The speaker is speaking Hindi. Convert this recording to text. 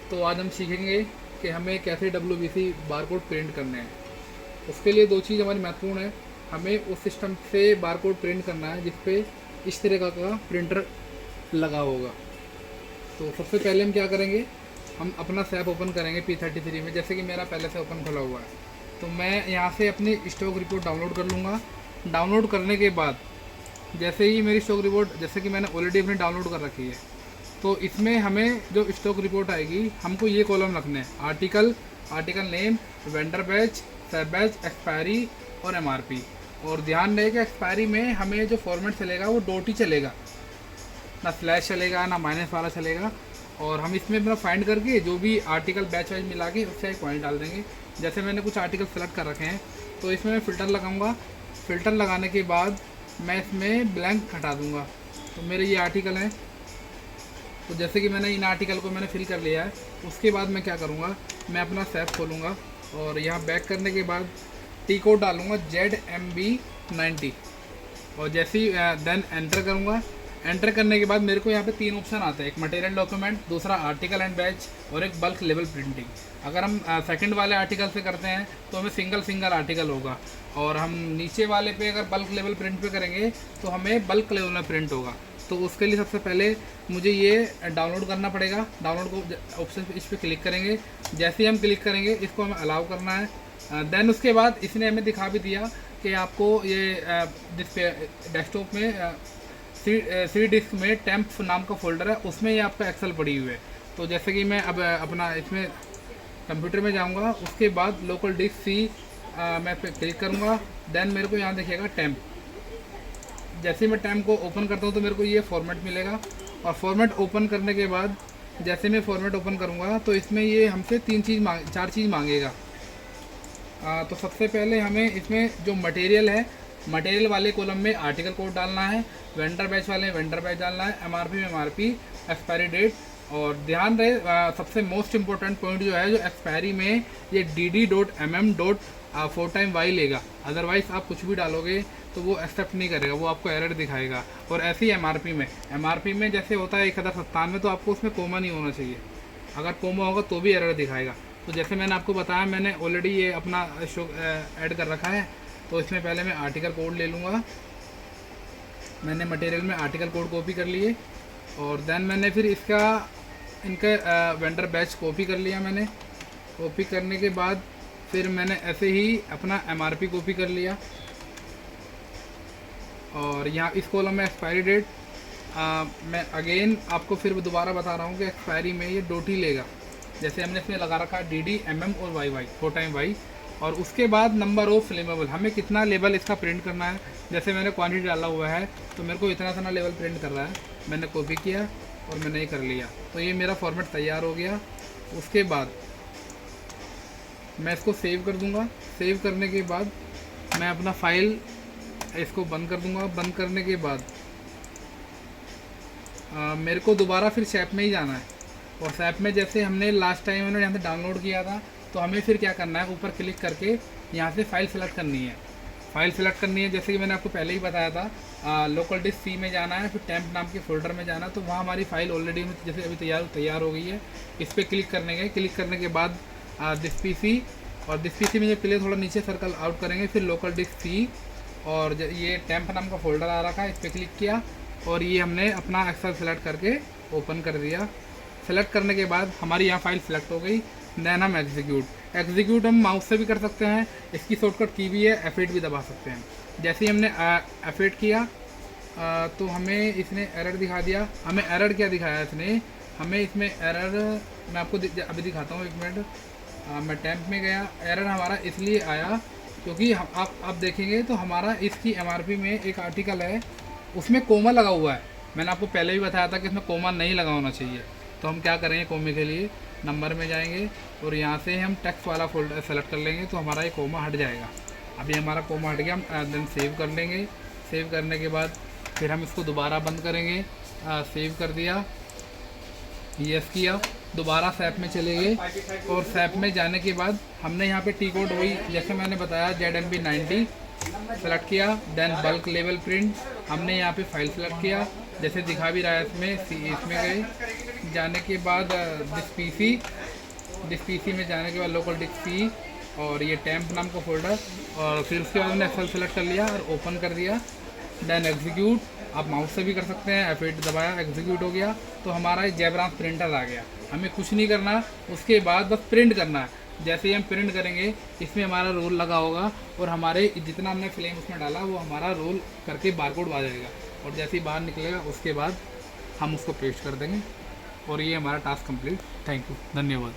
तो आज हम सीखेंगे कि हमें कैसे WBC बारकोड प्रिंट करने हैं। उसके लिए दो चीज़ हमारी महत्वपूर्ण है। हमें उस सिस्टम से बारकोड प्रिंट करना है जिस पे इस तरह का प्रिंटर लगा होगा। तो सबसे पहले हम क्या करेंगे, हम अपना सैप ओपन करेंगे P33 में, जैसे कि मेरा पहले से ओपन खुला हुआ है। तो मैं यहाँ से अपनी स्टॉक रिपोर्ट डाउनलोड कर लूँगा। डाउनलोड करने के बाद जैसे ही मेरी स्टॉक रिपोर्ट, जैसे कि मैंने ऑलरेडी अपनी डाउनलोड कर रखी है, तो इसमें हमें जो स्टॉक रिपोर्ट आएगी, हमको ये कॉलम रखने हैं: आर्टिकल नेम, वेंडर बैच, सब बैच, एक्सपायरी और MRP। और ध्यान रहे कि एक्सपायरी में हमें जो फॉर्मेट चलेगा वो डॉट ही चलेगा, ना स्लैश चलेगा ना माइनस वाला चलेगा। और हम इसमें अपना फाइंड करके जो भी आर्टिकल बैच वाइज मिला के उससे एक पॉइंट डाल देंगे। जैसे मैंने कुछ आर्टिकल सेलेक्ट कर रखे हैं तो इसमें मैं फ़िल्टर लगाऊंगा। फ़िल्टर लगाने के बाद मैं इसमें ब्लैंक हटा दूंगा। तो मेरे ये आर्टिकल हैं, तो जैसे कि मैंने इन आर्टिकल को मैंने फिल कर लिया है। उसके बाद मैं क्या करूँगा, मैं अपना सैप खोलूँगा और यहाँ बैक करने के बाद टी कोड डालूँगा ZMB90 और जैसे ही देन एंटर करूँगा। एंटर करने के बाद मेरे को यहाँ पे 3 ऑप्शन आते हैं: एक मटेरियल डॉक्यूमेंट, दूसरा आर्टिकल एंड बैच और एक बल्क लेवल प्रिंटिंग। अगर हम सेकंड वाले आर्टिकल से करते हैं तो हमें सिंगल आर्टिकल होगा, और हम नीचे वाले पे अगर बल्क लेवल प्रिंट पे करेंगे तो हमें बल्क लेवल में प्रिंट होगा। तो उसके लिए सबसे पहले मुझे ये डाउनलोड करना पड़ेगा। डाउनलोड को ऑप्शन पे इस पर क्लिक करेंगे। जैसे ही हम क्लिक करेंगे इसको हमें अलाउ करना है। देन उसके बाद इसने हमें दिखा भी दिया कि आपको ये डेस्कटॉप में सी डिस्क में टेम्प नाम का फोल्डर है, उसमें ये आपका एक्सेल पड़ी हुई है। तो जैसे कि मैं अब अपना इसमें कंप्यूटर में जाऊंगा, उसके बाद लोकल डिस्क सी मैं पे क्लिक करूंगा। देन मेरे को यहाँ दिखेगा टेम्प। जैसे मैं टेम्प को ओपन करता हूँ तो मेरे को ये फॉर्मेट मिलेगा। और फॉर्मेट ओपन करने के बाद जैसे मैं फॉर्मेट ओपन करूँगा तो इसमें ये हमसे 4 चीज़ मांगेगा। तो सबसे पहले हमें इसमें जो मटेरियल है, मटेरियल वाले कॉलम में आर्टिकल कोड डालना है, वेंडर बैच वाले वेंडर बैच डालना है, MRP में MRP, एक्सपायरी डेट। और ध्यान रहे सबसे मोस्ट इम्पोर्टेंट पॉइंट जो है, जो एक्सपायरी में ये DD.MM.4y लेगा। अदरवाइज़ आप कुछ भी डालोगे तो वो एक्सेप्ट नहीं करेगा, वो आपको एरर दिखाएगा। और ऐसे ही MRP में जैसे होता है 1097 में, तो आपको उसमें कोमा नहीं होना चाहिए। अगर कोमा होगा तो भी एरर दिखाएगा। तो जैसे मैंने आपको बताया, मैंने ऑलरेडी ये अपना शो ऐड कर रखा है। तो इसमें पहले मैं आर्टिकल कोड ले लूँगा। मैंने मटेरियल में आर्टिकल कोड कॉपी कर लिए और देन मैंने फिर इनका वेंडर बैच कॉपी कर लिया। मैंने कॉपी करने के बाद फिर मैंने ऐसे ही अपना MRP कॉपी कर लिया। और यहाँ इस कॉलम में एक्सपायरी डेट, मैं अगेन आपको फिर दोबारा बता रहा हूँ कि एक्सपायरी में ये डॉट ही लेगा। जैसे हमने इसमें लगा रखा है DD, MM और YY 4 टाइम Y। और उसके बाद नंबर ऑफ फ्लेमेबल, हमें कितना लेवल इसका प्रिंट करना है। जैसे मैंने क्वांटिटी डाला हुआ है तो मेरे को इतना लेवल प्रिंट कर रहा है। मैंने कॉपी किया और मैंने ये कर लिया। तो ये मेरा फॉर्मेट तैयार हो गया। उसके बाद मैं इसको सेव कर दूंगा। सेव करने के बाद मैं अपना फाइल इसको बंद कर दूंगा। बंद करने के बाद मेरे को दोबारा फिर सैप में ही जाना है। और सैप में जैसे हमने लास्ट टाइम यहाँ से डाउनलोड किया था, तो हमें फिर क्या करना है, ऊपर क्लिक करके यहाँ से फाइल सेलेक्ट करनी है। फाइल सेलेक्ट करनी है जैसे कि मैंने आपको पहले ही बताया था। लोकल डिस्क सी में जाना है, फिर टेम्प नाम के फोल्डर में जाना है। तो वहाँ हमारी फ़ाइल ऑलरेडी जैसे अभी तैयार हो गई है। इस पर क्लिक करने के बाद दिस PC, और दिस PC में जब प्ले थोड़ा नीचे सर्कल आउट करेंगे, फिर लोकल डिस्क सी और ये टेम्प नाम का फोल्डर आ रखा है, इस पर क्लिक किया और ये हमने अपना एक्सेल सेलेक्ट करके ओपन कर दिया। सेलेक्ट करने के बाद हमारी यहाँ फाइल सेलेक्ट हो गई। देन हम एग्जीक्यूट हम माउस से भी कर सकते हैं। इसकी शॉर्टकट की भी है, F8 भी दबा सकते हैं। जैसे ही हमने F8 किया तो हमें इसने एरर दिखा दिया। हमें एरर क्या दिखाया इसने, हमें इसमें एरर मैं आपको अभी दिखाता हूँ, 1 मिनट। मैं टेम्प में गया। एरर हमारा इसलिए आया क्योंकि आप देखेंगे तो हमारा इसकी MRP में एक आर्टिकल है, उसमें कोमा लगा हुआ है। मैंने आपको पहले भी बताया था कि इसमें कोमा नहीं लगा होना चाहिए। तो हम क्या करेंगे, कोमे के लिए नंबर में जाएंगे और यहाँ से हम टेक्स्ट वाला फोल्डर सेलेक्ट कर लेंगे, तो हमारा ये कोमा हट जाएगा। अभी हमारा कोमा हट गया। हम देन सेव कर लेंगे। सेव करने के बाद फिर हम इसको दोबारा बंद करेंगे। सेव कर दिया, यस किया, दोबारा सैप में चले गए। और सैप में जाने के बाद हमने यहाँ पे टी कोड वही जैसे मैंने बताया ZMB90 सेलेक्ट किया। देन बल्क लेवल प्रिंट हमने यहाँ पे फाइल सेलेक्ट किया, जैसे दिखा भी रहा है इसमें गए। जाने के बाद दिस पीसी में जाने के बाद लोकल डिस्क पी और ये टैम्प नाम का फोल्डर, और फिर उसके बाद हमने एक्सेल सेलेक्ट कर लिया और ओपन कर दिया। देन एग्जीक्यूट, आप माउस से भी कर सकते हैं, F8 दबाया, एग्जीक्यूट हो गया। तो हमारा जेब्रांश प्रिंटर आ गया। हमें कुछ नहीं करना, उसके बाद बस प्रिंट करना है। जैसे ही हम प्रिंट करेंगे इसमें हमारा रोल लगा होगा और हमारे जितना हमने फ्लेम उसमें डाला वो हमारा रोल करके बारकोड आ जाएगा, और जैसे ही बाहर निकलेगा उसके बाद हम उसको पेस्ट कर देंगे और ये हमारा टास्क कंप्लीट। थैंक यू, धन्यवाद।